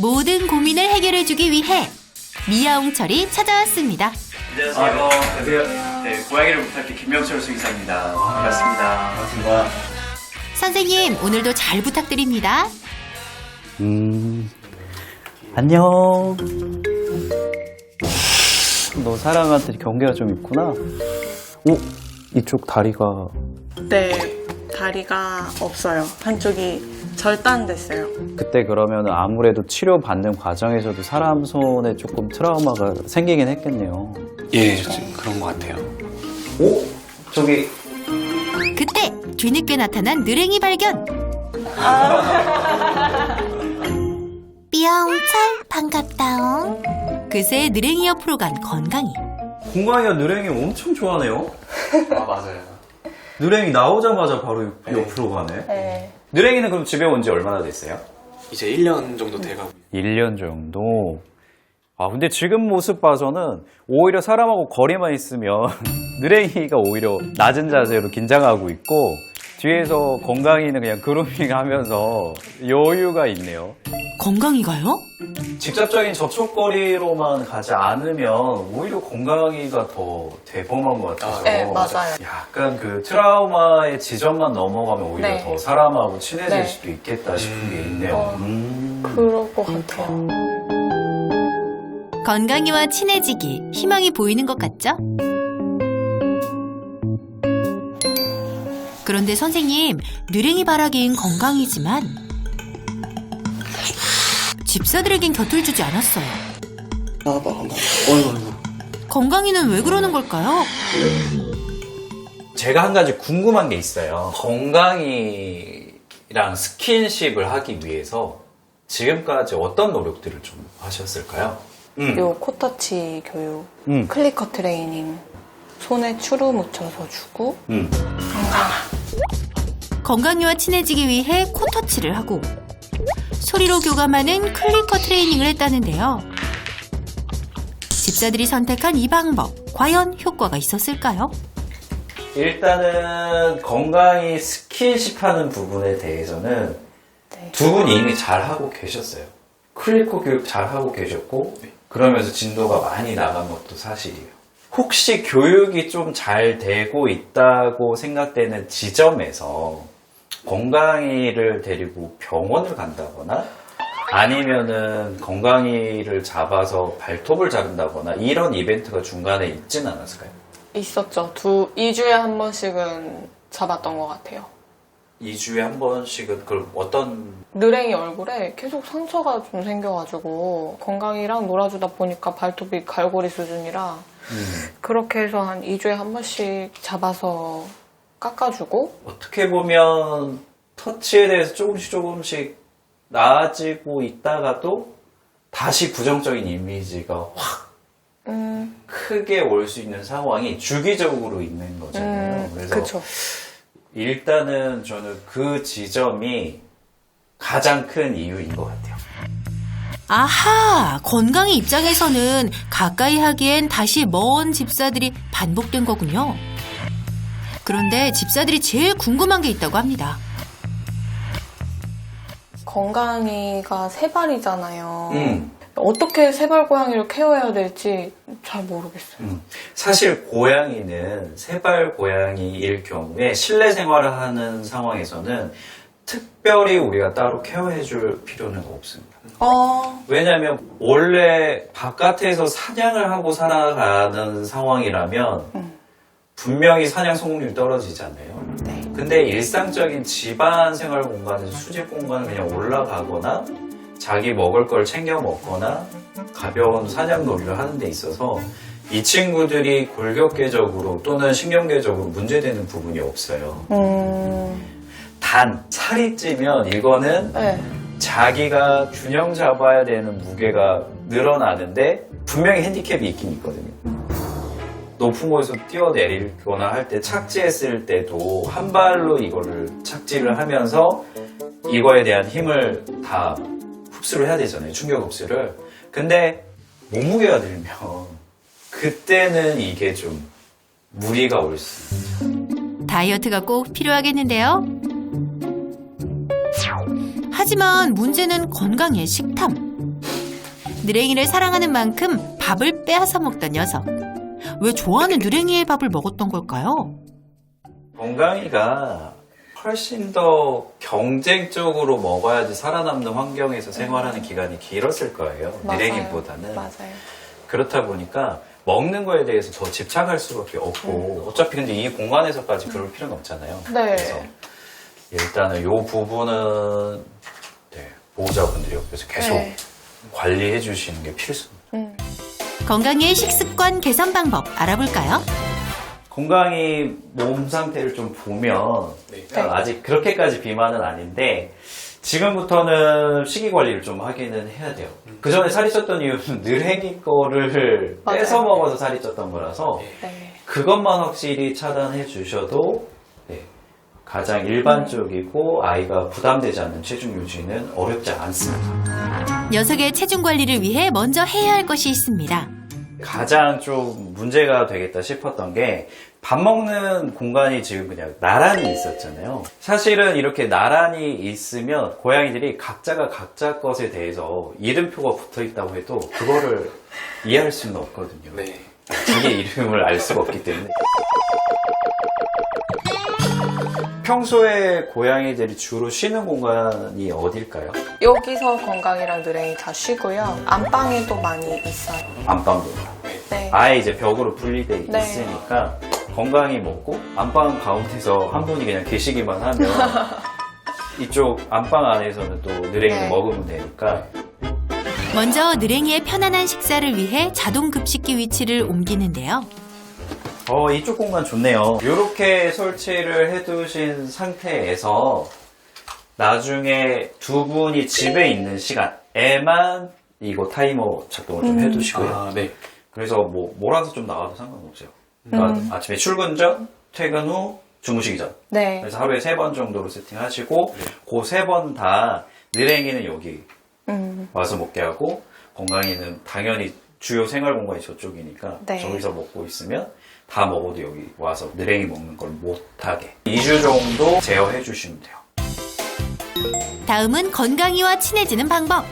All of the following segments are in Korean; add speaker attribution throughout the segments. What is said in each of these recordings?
Speaker 1: 모든 고민을 해결해주기 위해 미아홍철이 찾아왔습니다.
Speaker 2: 안녕하세요. 네, 고양이를 부탁해 김명철 수의사입니다. 반갑습니다.
Speaker 3: 반갑습니다.
Speaker 1: 선생님, 오늘도 잘 부탁드립니다.
Speaker 3: 안녕. 너 사람한테 경계가 좀 있구나. 오, 이쪽 다리가.
Speaker 4: 네, 다리가 없어요. 한쪽이 절단됐어요.
Speaker 3: 그때 그러면 아무래도 치료받는 과정에서도 사람 손에 조금 트라우마가 생기긴 했겠네요.
Speaker 2: 예, 그런 것 같아요.
Speaker 3: 오, 저기.
Speaker 1: 그때 뒤늦게 나타난 느랭이 발견. 삐아홍철 반갑다옹. 그새 느랭이 옆으로 간 건강이.
Speaker 3: 공강이가 느랭이 엄청 좋아하네요.
Speaker 2: 아, 맞아요.
Speaker 3: 느랭이 나오자마자 바로 옆으로 가네.
Speaker 4: 네.
Speaker 3: 느랭이는 그럼 집에 온 지 얼마나 됐어요?
Speaker 2: 이제 1년 정도 돼가고.
Speaker 3: 1년 정도. 아, 근데 지금 모습 봐서는 오히려 사람하고 거리만 있으면 느랭이가 오히려 낮은 자세로 긴장하고 있고 뒤에서 건강이는 그냥 그루밍 하면서 여유가 있네요.
Speaker 1: 건강이가요?
Speaker 3: 직접적인 접촉거리로만 가지 않으면 오히려 건강이가 더 대범한 것 같아서
Speaker 4: 네, 맞아요.
Speaker 3: 약간 그 트라우마의 지점만 넘어가면 오히려
Speaker 4: 네.
Speaker 3: 더 사람하고 친해질
Speaker 4: 네.
Speaker 3: 수도 있겠다 싶은 게 있네요.
Speaker 4: 그럴 것 같아요.
Speaker 1: 건강이와 친해지기 희망이 보이는 것 같죠? 그런데 선생님, 느랭이 바라기인 건강이지만 집사들에겐 곁을 주지 않았어요.
Speaker 2: 나와봐, 건강. 어이구.
Speaker 1: 건강이는 왜 그러는 걸까요?
Speaker 3: 제가 한 가지 궁금한 게 있어요. 건강이랑 스킨십을 하기 위해서 지금까지 어떤 노력들을 좀 하셨을까요?
Speaker 4: 요 코터치 교육,
Speaker 3: 음.
Speaker 4: 클리커 트레이닝, 손에 추루 묻혀서 주고,
Speaker 1: 건강이와 친해지기 위해 코터치를 하고 소리로 교감하는 클리커 트레이닝을 했다는데요. 집사들이 선택한 이 방법, 과연 효과가 있었을까요?
Speaker 3: 일단은 건강히 스킨십하는 부분에 대해서는
Speaker 4: 네.
Speaker 3: 두 분이 이미 잘하고 계셨어요. 클리커 교육 잘하고 계셨고 그러면서 진도가 많이 나간 것도 사실이에요. 혹시 교육이 좀 잘 되고 있다고 생각되는 지점에서 건강이를 데리고 병원을 간다거나 아니면은 건강이를 잡아서 발톱을 자른다거나 이런 이벤트가 중간에 있진 않았을까요?
Speaker 4: 있었죠. 2주에 한 번씩은 잡았던 것 같아요.
Speaker 3: 2주에 한 번씩은 그럼 어떤
Speaker 4: 느랭이 얼굴에 계속 상처가 좀 생겨가지고 건강이랑 놀아주다 보니까 발톱이 갈고리 수준이라 그렇게 해서 한 2주에 한 번씩 잡아서 깎아주고
Speaker 3: 어떻게 보면 터치에 대해서 조금씩 나아지고 있다가도 다시 부정적인 이미지가 확 크게 올 수 있는 상황이 주기적으로 있는 거잖아요. 그래서
Speaker 4: 그쵸.
Speaker 3: 일단은 저는 그 지점이 가장 큰 이유인 것 같아요.
Speaker 1: 아하! 건강이 입장에서는 가까이 하기엔 다시 먼 집사들이 반복된 거군요. 그런데 집사들이 제일 궁금한 게 있다고 합니다.
Speaker 4: 건강이가 세발이잖아요. 어떻게 세발 고양이를 케어해야 될지 잘 모르겠어요.
Speaker 3: 사실 고양이는 세발 고양이일 경우에 실내 생활을 하는 상황에서는 특별히 우리가 따로 케어해줄 필요는 없습니다. 왜냐하면 원래 바깥에서 사냥을 하고 살아가는 상황이라면 분명히 사냥 성공률이 떨어지잖아요.
Speaker 4: 네.
Speaker 3: 근데 일상적인 집안 생활 공간에서 수직 공간을 그냥 올라가거나 자기 먹을 걸 챙겨 먹거나 가벼운 사냥 놀이를 하는 데 있어서 이 친구들이 골격계적으로 또는 신경계적으로 문제되는 부분이 없어요. 단 살이 찌면 이거는
Speaker 4: 네.
Speaker 3: 자기가 균형 잡아야 되는 무게가 늘어나는데 분명히 핸디캡이 있긴 있거든요. 높은 곳에서 뛰어내리거나 할 때 착지했을 때도 한 발로 이거를 착지를 하면서 이거에 대한 힘을 다 흡수를 해야 되잖아요. 충격 흡수를. 근데 몸무게가 들면 그때는 이게 좀 무리가 올 수 있죠.
Speaker 1: 다이어트가 꼭 필요하겠는데요. 하지만 문제는 건강의 식탐. 느랭이를 사랑하는 만큼 밥을 빼앗아 먹던 녀석. 왜 좋아하는 느랭이의 밥을 먹었던 걸까요?
Speaker 3: 건강이가 훨씬 더 경쟁적으로 먹어야지 살아남는 환경에서 생활하는 기간이 길었을 거예요.
Speaker 4: 맞아요.
Speaker 3: 느랭이보다는.
Speaker 4: 맞아요.
Speaker 3: 그렇다 보니까 먹는 거에 대해서 더 집착할 수밖에 없고 어차피 근데 이 공간에서까지 그럴 필요는 없잖아요.
Speaker 4: 네.
Speaker 3: 그래서 일단은 이 부분은 네, 보호자분들이 옆에서 계속
Speaker 4: 네.
Speaker 3: 관리해 주시는 게 필수입니다.
Speaker 1: 건강이의 식습관 개선 방법 알아볼까요?
Speaker 3: 건강히 몸 상태를 좀 보면
Speaker 2: 네.
Speaker 3: 아직 그렇게까지 비만은 아닌데 지금부터는 식이 관리를 좀 하기는 해야 돼요. 그 전에 살이 쪘던 이유는 느랭이 거를
Speaker 4: 맞아요.
Speaker 3: 뺏어 먹어서 살이 쪘던 거라서
Speaker 4: 네.
Speaker 3: 그것만 확실히 차단해 주셔도 네, 가장 일반적이고 아이가 부담되지 않는 체중 유지는 어렵지 않습니다.
Speaker 1: 녀석의 체중 관리를 위해 먼저 해야 할 것이 있습니다.
Speaker 3: 가장 좀 문제가 되겠다 싶었던 게 밥 먹는 공간이 지금 그냥 나란히 있었잖아요. 사실은 이렇게 나란히 있으면 고양이들이 각자가 각자 것에 대해서 이름표가 붙어 있다고 해도 그거를 이해할 수는 없거든요.
Speaker 2: 네.
Speaker 3: 자기 이름을 알 수가 없기 때문에. 평소에 고양이들이 주로 쉬는 공간이 어딜까요?
Speaker 4: 여기서 건강이랑 느랭이 다 쉬고요. 안방에도 많이 있어요.
Speaker 3: 안방도.
Speaker 4: 네.
Speaker 3: 아예 이제 벽으로 분리돼
Speaker 4: 네.
Speaker 3: 있으니까 건강히 먹고 안방 가운데서 한 분이 그냥 계시기만 하면 이쪽 안방 안에서는 또 느랭이를
Speaker 4: 네.
Speaker 3: 먹으면 되니까
Speaker 1: 먼저 느랭이의 편안한 식사를 위해 자동 급식기 위치를 옮기는데요.
Speaker 3: 이쪽 공간 좋네요. 이렇게 설치를 해두신 상태에서 나중에 두 분이 집에 있는 시간에만 이거 타이머 작동을 좀 해두시고요.
Speaker 2: 아, 네.
Speaker 3: 그래서 뭐 몰아서 좀 나와도 상관없어요. 그러니까 아침에 출근 전, 퇴근 후, 주무시기 전.
Speaker 4: 네.
Speaker 3: 그래서 하루에 3번 정도로 세팅하시고 그 3번 다 느랭이는 여기 와서 먹게 하고 건강이는 당연히 주요 생활 공간이 저쪽이니까
Speaker 4: 네.
Speaker 3: 저기서 먹고 있으면 다 먹어도 여기 와서 느랭이 먹는 걸 못하게 2주 정도 제어해 주시면 돼요.
Speaker 1: 다음은 건강이와 친해지는 방법.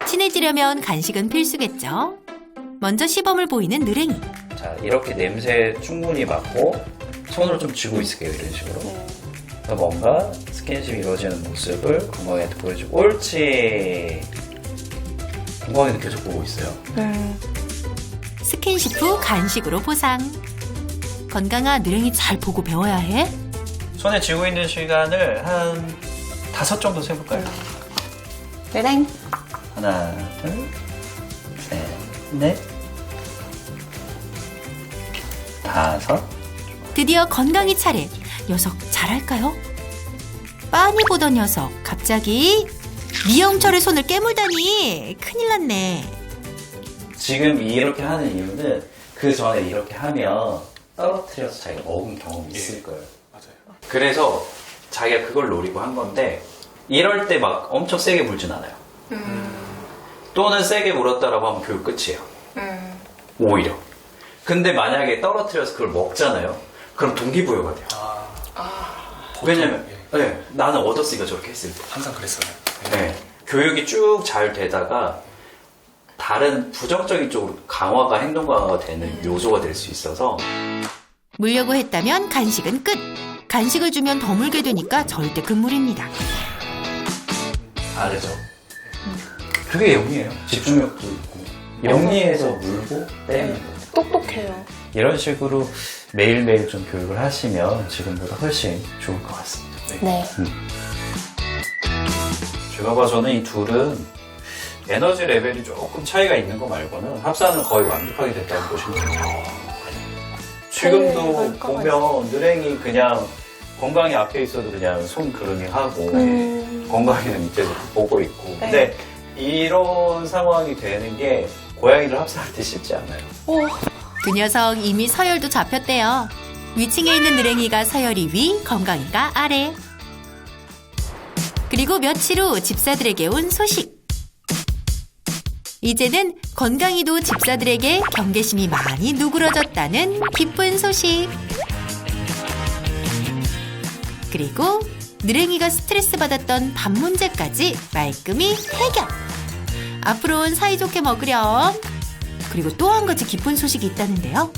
Speaker 1: 친해지려면 간식은 필수겠죠. 먼저 시범을 보이는 느랭이.
Speaker 3: 자, 이렇게 냄새에 충분히 맡고 손으로 좀 쥐고 있을게요. 이런 식으로. 그래서 뭔가 스킨십이 이루어지는 모습을 건강이한테 보여주고 옳지. 건강이도 계속 보고 있어요.
Speaker 1: 스킨십 후 간식으로 보상. 건강아, 느랭이 잘 보고 배워야 해.
Speaker 3: 손에 쥐고 있는 시간을 한 5 정도 세볼까요?
Speaker 4: 느랭.
Speaker 3: 하나, 둘, 셋, 넷, 5.
Speaker 1: 드디어 건강이 차례. 녀석 잘할까요? 빤히 보던 녀석 갑자기 미영철의 손을 깨물다니 큰일 났네.
Speaker 3: 지금 이렇게 하는 이유는 그 전에 이렇게 하면 떨어뜨려서 자기가 먹은 경험이 있을 거예요.
Speaker 2: 맞아요.
Speaker 3: 그래서 자기가 그걸 노리고 한 건데 이럴 때 막 엄청 세게 물진 않아요. 또는 세게 물었다라고 하면 교육 끝이에요. 오히려. 근데 만약에 떨어뜨려서 그걸 먹잖아요. 그럼 동기부여가 돼요. 왜냐면 네, 나는 얻었으니까 저렇게 했을 때.
Speaker 2: 항상 그랬어요.
Speaker 3: 네, 교육이 쭉 잘 되다가 다른 부정적인 쪽으로 강화가 행동 강화가 되는 요소가 될 수 있어서
Speaker 1: 물려고 했다면 간식은 끝. 간식을 주면 더 물게 되니까 절대 금물입니다.
Speaker 3: 다르죠. 그게 영리예요. 집중력도 있고 영리해서 물고 빼는 거예요.
Speaker 4: 똑똑해요.
Speaker 3: 이런 식으로 매일매일 좀 교육을 하시면 지금보다 훨씬 좋을 것 같습니다.
Speaker 4: 네.
Speaker 3: 제가 봐서는 이 둘은 에너지 레벨이 조금 차이가 있는 거 말고는 합산은 거의 완벽하게 됐다고 보시면 돼요. 지금도 보면 느랭이 그냥 건강이 앞에 있어도 그냥 손 그러니 하고 건강이는 밑에서 보고 있고 근데 이런 상황이 되는 게 고양이를 합산할 때 쉽지 않아요.
Speaker 1: 그 녀석 이미 서열도 잡혔대요. 위층에 있는 느랭이가 서열이 위, 건강이가 아래. 그리고 며칠 후 집사들에게 온 소식. 이제는 건강이도 집사들에게 경계심이 많이 누그러졌다는 기쁜 소식. 그리고 느랭이가 스트레스 받았던 밥 문제까지 말끔히 해결. 앞으로는 사이좋게 먹으렴. 그리고 또 한 가지 기쁜 소식이 있다는데요.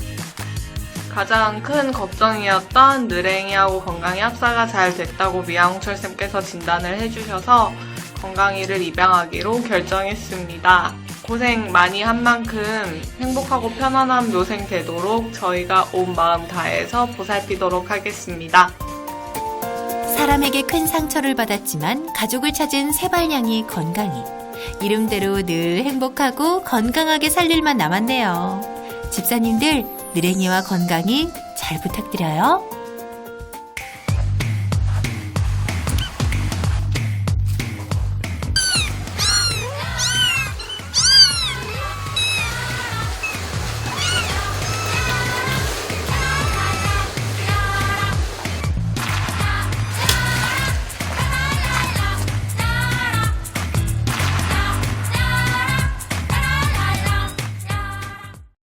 Speaker 4: 가장 큰 걱정이었던 느랭이하고 건강이 합사가 잘 됐다고 미아홍철쌤께서 진단을 해주셔서 건강이를 입양하기로 결정했습니다. 고생 많이 한 만큼 행복하고 편안한 묘생 되도록 저희가 온 마음 다해서 보살피도록 하겠습니다.
Speaker 1: 사람에게 큰 상처를 받았지만 가족을 찾은 세발냥이 건강이. 이름대로 늘 행복하고 건강하게 살 일만 남았네요. 집사님들, 느랭이와 건강이 잘 부탁드려요.